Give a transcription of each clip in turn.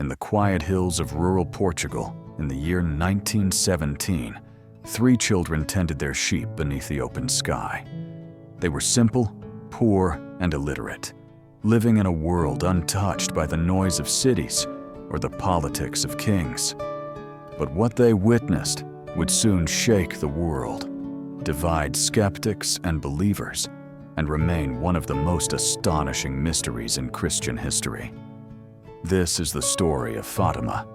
In the quiet hills of rural Portugal, in the year 1917, 3 children tended their sheep beneath the open sky. They were simple, poor, and illiterate, living in a world untouched by the noise of cities or the politics of kings. But what they witnessed would soon shake the world, divide skeptics and believers, and remain one of the most astonishing mysteries in Christian history. This is the story of Fatima,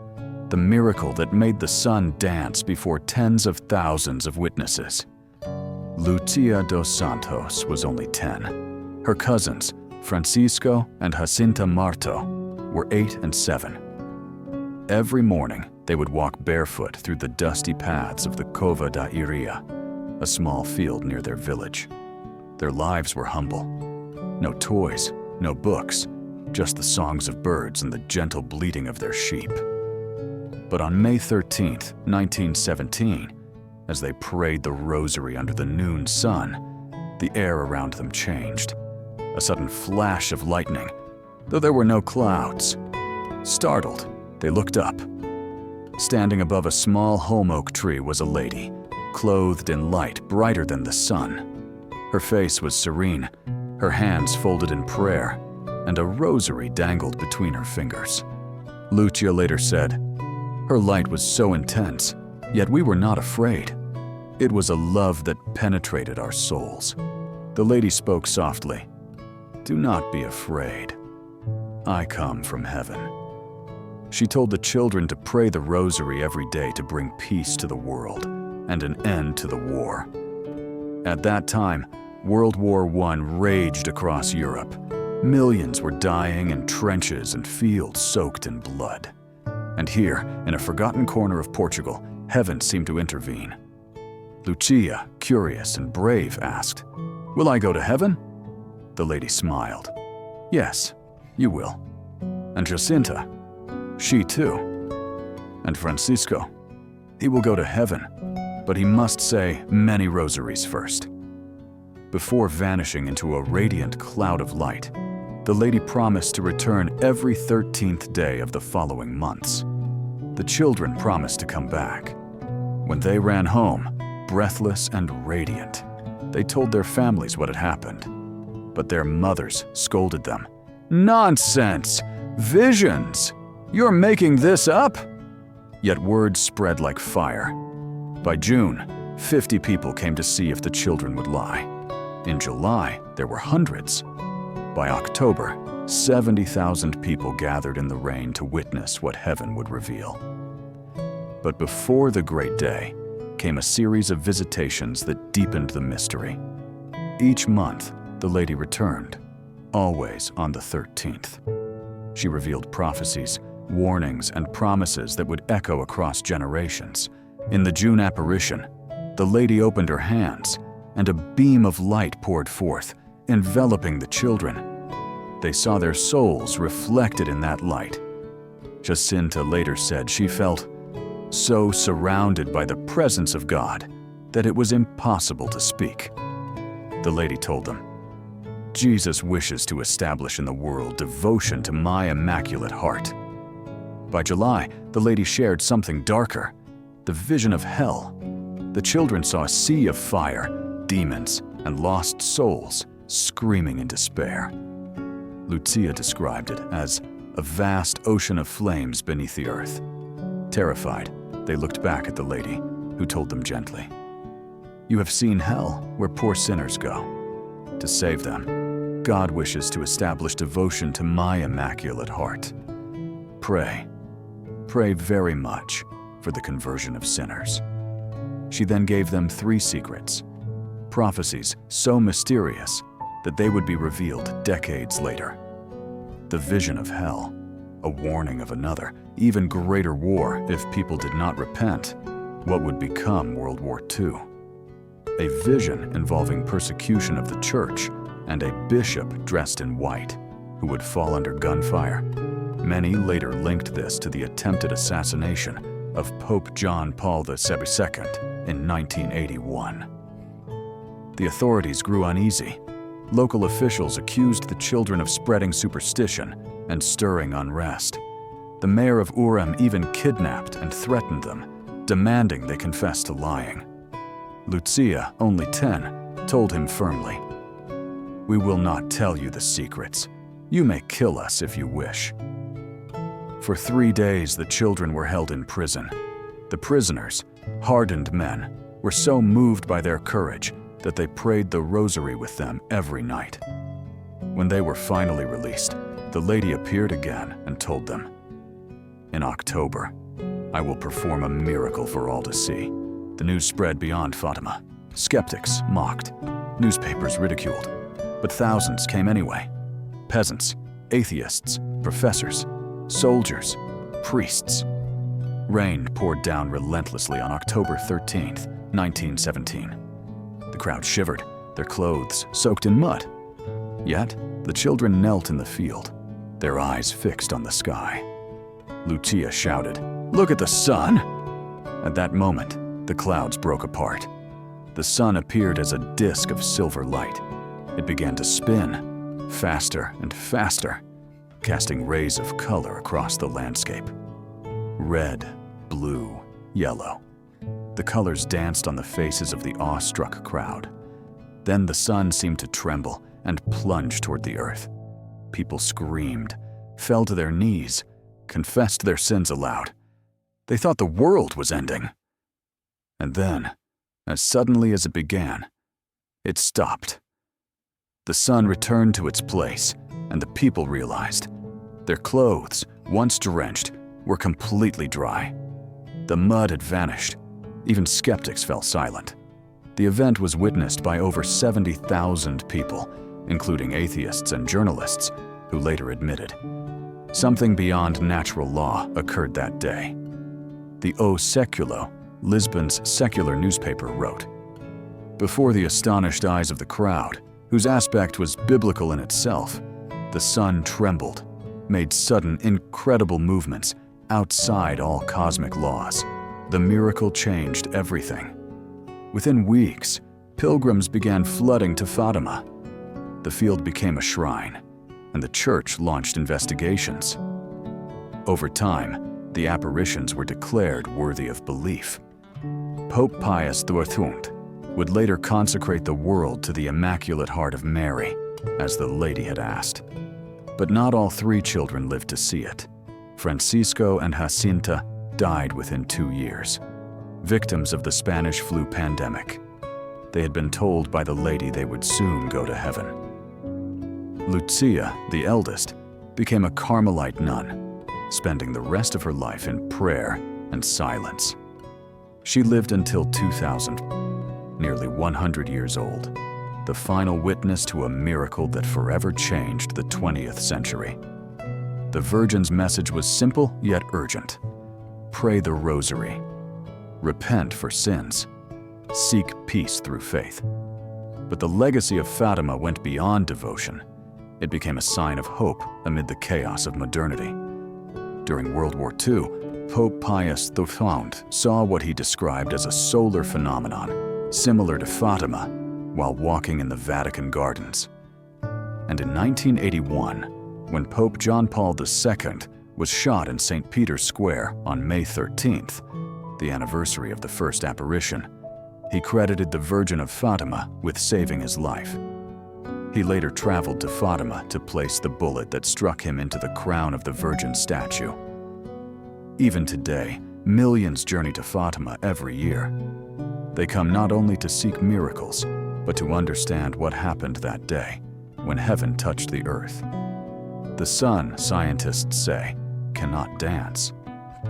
the miracle that made the sun dance before tens of thousands of witnesses. Lucia dos Santos was only 10. Her cousins, Francisco and Jacinta Marto, were 8 and 7. Every morning, they would walk barefoot through the dusty paths of the Cova da Iria, a small field near their village. Their lives were humble. No toys, no books, just the songs of birds and the gentle bleating of their sheep. But on May 13, 1917, as they prayed the rosary under the noon sun, the air around them changed. A sudden flash of lightning, though there were no clouds. Startled, they looked up. Standing above a small holm oak tree was a lady, clothed in light brighter than the sun. Her face was serene, her hands folded in prayer, and a rosary dangled between her fingers. Lucia later said, "Her light was so intense, yet we were not afraid. It was a love that penetrated our souls." The lady spoke softly, "Do not be afraid. I come from heaven." She told the children to pray the rosary every day to bring peace to the world and an end to the war. At that time, World War I raged across Europe. Millions were dying in trenches and fields soaked in blood. And here, in a forgotten corner of Portugal, heaven seemed to intervene. Lucia, curious and brave, asked, "Will I go to heaven?" The lady smiled. "Yes, you will." And Jacinta? She too. And Francisco? He will go to heaven, but he must say many rosaries first. Before vanishing into a radiant cloud of light, the lady promised to return every 13th day of the following months. The children promised to come back. When they ran home, breathless and radiant, they told their families what had happened. But their mothers scolded them. "Nonsense! Visions! You're making this up!" Yet word spread like fire. By June, 50 people came to see if the children would lie. In July, there were hundreds. By October, 70,000 people gathered in the rain to witness what heaven would reveal. But before the great day came a series of visitations that deepened the mystery. Each month, the lady returned, always on the 13th. She revealed prophecies, warnings, and promises that would echo across generations. In the June apparition, the lady opened her hands, and a beam of light poured forth, enveloping the children. They saw their souls reflected in that light. Jacinta later said she felt so surrounded by the presence of God that it was impossible to speak. The lady told them, "Jesus wishes to establish in the world devotion to my Immaculate Heart." By July, the lady shared something darker, the vision of hell. The children saw a sea of fire, demons, and lost souls screaming in despair. Lucia described it as a vast ocean of flames beneath the earth. Terrified, they looked back at the lady, who told them gently, "You have seen hell, where poor sinners go. To save them, God wishes to establish devotion to my Immaculate Heart. Pray, pray very much for the conversion of sinners." She then gave them 3 secrets, prophecies so mysterious that they would be revealed decades later. The vision of hell, a warning of another, even greater war if people did not repent, what would become World War II. A vision involving persecution of the church and a bishop dressed in white who would fall under gunfire. Many later linked this to the attempted assassination of Pope John Paul II in 1981. The authorities grew uneasy. Local officials accused the children of spreading superstition and stirring unrest. The mayor of Urem even kidnapped and threatened them, demanding they confess to lying. Lucia, only 10, told him firmly, "We will not tell you the secrets. You may kill us if you wish." For 3 days, the children were held in prison. The prisoners, hardened men, were so moved by their courage that they prayed the rosary with them every night. When they were finally released, the lady appeared again and told them, "In October, I will perform a miracle for all to see." The news spread beyond Fatima. Skeptics mocked, newspapers ridiculed, but thousands came anyway. Peasants, atheists, professors, soldiers, priests. Rain poured down relentlessly on October 13th, 1917. The crowd shivered, their clothes soaked in mud. Yet, the children knelt in the field, their eyes fixed on the sky. Lucia shouted, "Look at the sun!" At that moment, the clouds broke apart. The sun appeared as a disk of silver light. It began to spin, faster and faster, casting rays of color across the landscape. Red, blue, yellow. The colors danced on the faces of the awestruck crowd. Then the sun seemed to tremble and plunge toward the earth. People screamed, fell to their knees, confessed their sins aloud. They thought the world was ending. And then, as suddenly as it began, it stopped. The sun returned to its place, and the people realized their clothes, once drenched, were completely dry. The mud had vanished. Even skeptics fell silent. The event was witnessed by over 70,000 people, including atheists and journalists, who later admitted something beyond natural law occurred that day. The O Século, Lisbon's secular newspaper, wrote, "Before the astonished eyes of the crowd, whose aspect was biblical in itself, the sun trembled, made sudden, incredible movements outside all cosmic laws. The miracle changed everything. Within weeks, pilgrims began flooding to Fatima. The field became a shrine, and the church launched investigations. Over time, the apparitions were declared worthy of belief. Pope Pius XIII would later consecrate the world to the Immaculate Heart of Mary, as the lady had asked. But not all 3 children lived to see it. Francisco and Jacinta died within 2 years, victims of the Spanish flu pandemic. They had been told by the lady they would soon go to heaven. Lucia, the eldest, became a Carmelite nun, spending the rest of her life in prayer and silence. She lived until 2000, nearly 100 years old, the final witness to a miracle that forever changed the 20th century. The Virgin's message was simple yet urgent. Pray the rosary. Repent for sins. Seek peace through faith. But the legacy of Fatima went beyond devotion. It became a sign of hope amid the chaos of modernity. During World War II, Pope Pius XIII saw what he described as a solar phenomenon, similar to Fatima, while walking in the Vatican gardens. And in 1981, when Pope John Paul II was shot in St. Peter's Square on May 13th, the anniversary of the first apparition, he credited the Virgin of Fatima with saving his life. He later traveled to Fatima to place the bullet that struck him into the crown of the Virgin statue. Even today, millions journey to Fatima every year. They come not only to seek miracles, but to understand what happened that day when heaven touched the earth. The sun, scientists say, cannot dance,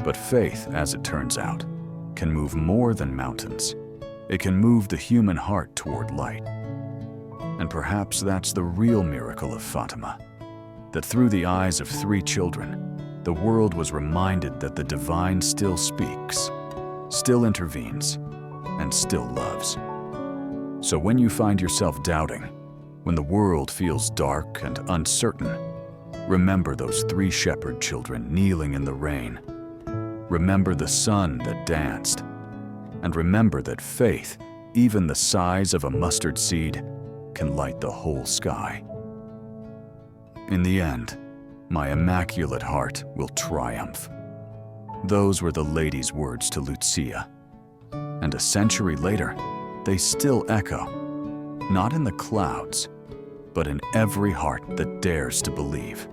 but faith, as it turns out, can move more than mountains. It can move the human heart toward light. And perhaps that's the real miracle of Fatima, that through the eyes of 3 children, the world was reminded that the divine still speaks, still intervenes, and still loves. So when you find yourself doubting, when the world feels dark and uncertain, remember those 3 shepherd children kneeling in the rain. Remember the sun that danced. And remember that faith, even the size of a mustard seed, can light the whole sky. In the end, My immaculate heart will triumph. Those were the lady's words to Lucia. And a century later, they still echo, not in the clouds, but in every heart that dares to believe.